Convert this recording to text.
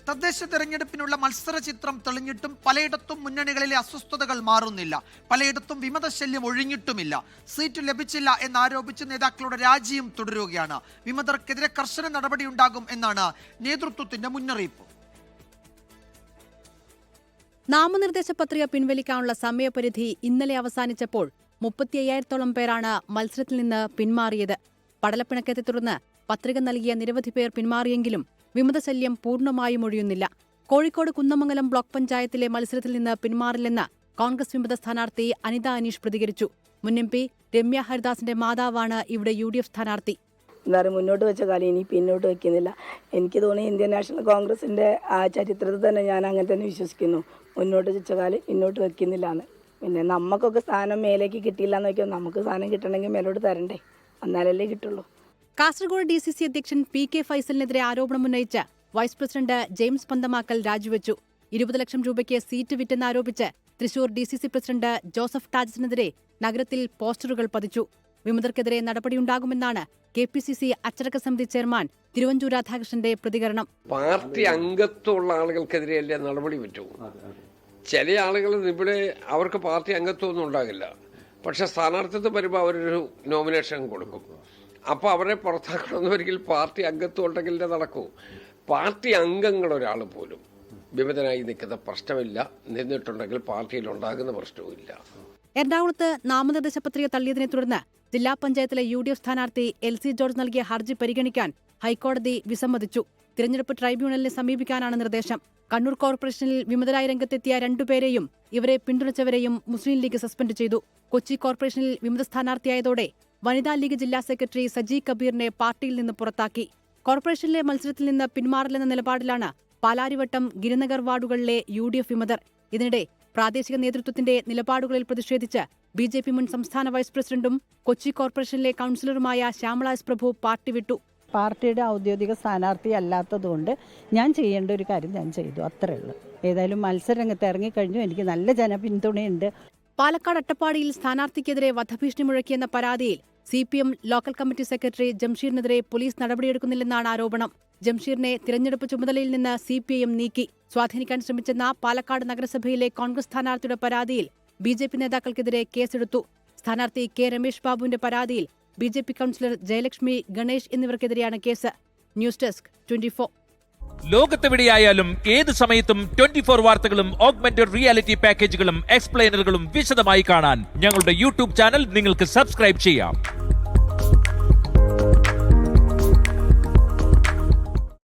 തദ്ദേശ തെരഞ്ഞെടുപ്പിനുള്ള മത്സര ചിത്രം തെളിഞ്ഞിട്ടും പലയിടത്തും മുന്നണികളിലെ അസ്വസ്ഥതകൾ മാറുന്നില്ല. പലയിടത്തും വിമതശല്യം ഒഴിഞ്ഞിട്ടുമില്ല. സീറ്റ് ലഭിച്ചില്ല എന്നാരോപിച്ച് നേതാക്കളുടെ രാജിയും തുടരുകയാണ്. വിമതർക്കെതിരെ കർശന നടപടിയുണ്ടാകും എന്നാണ് നേതൃത്വത്തിന്റെ മുന്നറിയിപ്പ്. നാമനിർദ്ദേശ പത്രിക പിൻവലിക്കാനുള്ള സമയപരിധി ഇന്നലെ അവസാനിച്ചപ്പോൾ 35,000-ഓളം പേരാണ് മത്സരത്തിൽ നിന്ന് പിന്മാറിയത്. പടലപ്പിണക്കത്തെ തുടർന്ന് പത്രിക നൽകിയ നിരവധി പേർ പിന്മാറിയെങ്കിലും വിമതശല്യം പൂർണ്ണമായും ഒഴിയുന്നില്ല. കോഴിക്കോട് കുന്നമംഗലം ബ്ലോക്ക് പഞ്ചായത്തിലെ മത്സരത്തിൽ നിന്ന് പിന്മാറില്ലെന്ന് കോൺഗ്രസ് വിമത സ്ഥാനാർത്ഥി അനിത അനീഷ് പ്രതികരിച്ചു. മുൻ MP രമ്യ ഹരിദാസിന്റെ മാതാവാണ് ഇവിടെ UDF സ്ഥാനാർത്ഥി. മുന്നോട്ട് വെച്ച കാലം ഇനി പിന്നോട്ട് വെക്കുന്നില്ല. എനിക്ക് തോന്നി ഇന്ത്യൻ നാഷണൽ കോൺഗ്രസിന്റെ ആ ചരിത്രത്തിൽ തന്നെ ഞാൻ അങ്ങനെ തന്നെ വിശ്വസിക്കുന്നു. മുന്നോട്ട് വെച്ച കാലം പിന്നോട്ട് വെക്കുന്നില്ല എന്ന്. പിന്നെ നമുക്കൊക്കെ സ്ഥാനം മേലേക്ക് കിട്ടിയില്ല എന്ന് വയ്ക്കും. നമുക്ക് സ്ഥാനം കിട്ടണമെങ്കിൽ മേലോട്ട് തരണ്ടേ, എന്നാലല്ലേ കിട്ടുള്ളൂ. കാസർഗോഡ് DCC അധ്യക്ഷൻ PK ഫൈസലിനെതിരെ ആരോപണമുന്നയിച്ച് വൈസ് പ്രസിഡന്റ് ജെയിംസ് പന്തമാക്കൽ രാജിവെച്ചു. 20 ലക്ഷം രൂപയ്ക്ക് സീറ്റ് വിറ്റെന്നാരോപിച്ച് തൃശൂർ DCC പ്രസിഡന്റ് ജോസഫ് ടാജസിനെതിരെ നഗരത്തിൽ പോസ്റ്ററുകൾ പതിച്ചു. വിമതർക്കെതിരെ നടപടിയുണ്ടാകുമെന്നാണ് KPCC അച്ചടക്ക സമിതി ചെയർമാൻ തിരുവഞ്ചൂർ രാധാകൃഷ്ണന്റെ പ്രതികരണം. പാർട്ടി അംഗത്വമുള്ള ആളുകൾക്കെതിരെയല്ലേ നടപടി പറ്റൂ. ചില ആളുകൾ ഇവിടെ അവർക്ക് പാർട്ടി അംഗത്വമൊന്നും ഉണ്ടാകില്ല, പക്ഷെ സ്ഥാനാർത്ഥിത്വം വരുമ്പോൾ അവരൊരു നോമിനേഷൻ കൊടുക്കും. അപ്പോൾ അവരെ പുറത്താക്കണമെന്നൊരിക്കൽ പാർട്ടി അംഗത്വം ഉണ്ടെങ്കിലേ നടക്കൂ. പാർട്ടി അംഗങ്ങൾ ഒരാൾ പോലും വിമതനായി നിൽക്കുന്ന പ്രശ്നമില്ല, നിന്നിട്ടുണ്ടെങ്കിൽ പാർട്ടിയിൽ ഉണ്ടാകുന്ന പ്രശ്നവുമില്ല. എറണാകുളത്ത് നാമനിർദ്ദേശ പത്രിക തള്ളിയതിനെ തുടർന്ന് ജില്ലാ പഞ്ചായത്തിലെ UDF സ്ഥാനാർത്ഥി LC ജോർജ് നൽകിയ ഹർജി പരിഗണിക്കാൻ ഹൈക്കോടതി വിസമ്മതിച്ചു. തിരഞ്ഞെടുപ്പ് ട്രൈബ്യൂണലിനെ സമീപിക്കാനാണ് നിർദ്ദേശം. കണ്ണൂർ കോർപ്പറേഷനിൽ വിമതരായി രംഗത്തെത്തിയ 2 പേരെയും ഇവരെ പിന്തുണച്ചവരെയും മുസ്ലിം ലീഗ് സസ്പെൻഡ് ചെയ്തു. കൊച്ചി കോർപ്പറേഷനിൽ വിമത സ്ഥാനാർത്ഥിയായതോടെ വനിതാ ലീഗ് ജില്ലാ സെക്രട്ടറി സജി കബീറിനെ പാർട്ടിയിൽ നിന്ന് പുറത്താക്കി. കോർപ്പറേഷനിലെ മത്സരത്തിൽ നിന്ന് പിന്മാറില്ലെന്ന നിലപാടിലാണ് പാലാരിവട്ടം, ഗിരിനഗർ വാർഡുകളിലെ UDF വിമതർ. ഇതിനിടെ പ്രാദേശിക നേതൃത്വത്തിന്റെ നിലപാടുകളിൽ പ്രതിഷേധിച്ച് BJP മുൻ സംസ്ഥാന വൈസ് പ്രസിഡന്റും കൊച്ചി കോർപ്പറേഷനിലെ കൌൺസിലറുമായ ശ്യാമള S. പ്രഭു പാർട്ടി വിട്ടു. പാർട്ടിയുടെ ഔദ്യോഗിക സ്ഥാനാർത്ഥി അല്ലാത്തതുകൊണ്ട് ഞാൻ ചെയ്യേണ്ട ഒരു കാര്യം ഞാൻ ചെയ്തു, അത്രേ ഉള്ളൂ. ഏതായാലും മത്സരരംഗത്ത് ഇറങ്ങിക്കഴിഞ്ഞു. എനിക്ക് നല്ല ജനപിന്തുണയുണ്ട്. പാലക്കാട് അട്ടപ്പാടിയിൽ സ്ഥാനാർത്ഥിക്കെതിരെ വധഭീഷണി മുഴക്കിയെന്ന പരാതിയിൽ CPM ലോക്കൽ കമ്മിറ്റി സെക്രട്ടറി ജംഷീറിനെതിരെ പോലീസ് നടപടിയെടുക്കുന്നില്ലെന്നാണ് ആരോപണം. ജംഷീറിനെ തിരഞ്ഞെടുപ്പ് ചുമതലയിൽ നിന്ന് CPIM നീക്കി. സ്വാധീനിക്കാൻ ശ്രമിച്ചെന്ന പാലക്കാട് നഗരസഭയിലെ കോൺഗ്രസ് സ്ഥാനാർത്ഥിയുടെ പരാതിയിൽ BJP നേതാക്കൾക്കെതിരെ കേസെടുത്തു. സ്ഥാനാർത്ഥി K. രമേഷ് ബാബുവിന്റെ പരാതിയിൽ BJP കൌൺസിലർ ജയലക്ഷ്മി, ഗണേഷ് എന്നിവർക്കെതിരെയാണ് കേസ്. News desk 24. ലോകത്തെവിടെയായാലും ഏത് സമയത്തും 24 വാർത്തകളും ഓഗ്മെന്റഡ് റിയാലിറ്റി പാക്കേജുകളും എക്സ്പ്ലെയിനറുകളും വിശദമായി കാണാൻ ഞങ്ങളുടെ YouTube ചാനൽ നിങ്ങൾക്ക് സബ്സ്ക്രൈബ് ചെയ്യാം.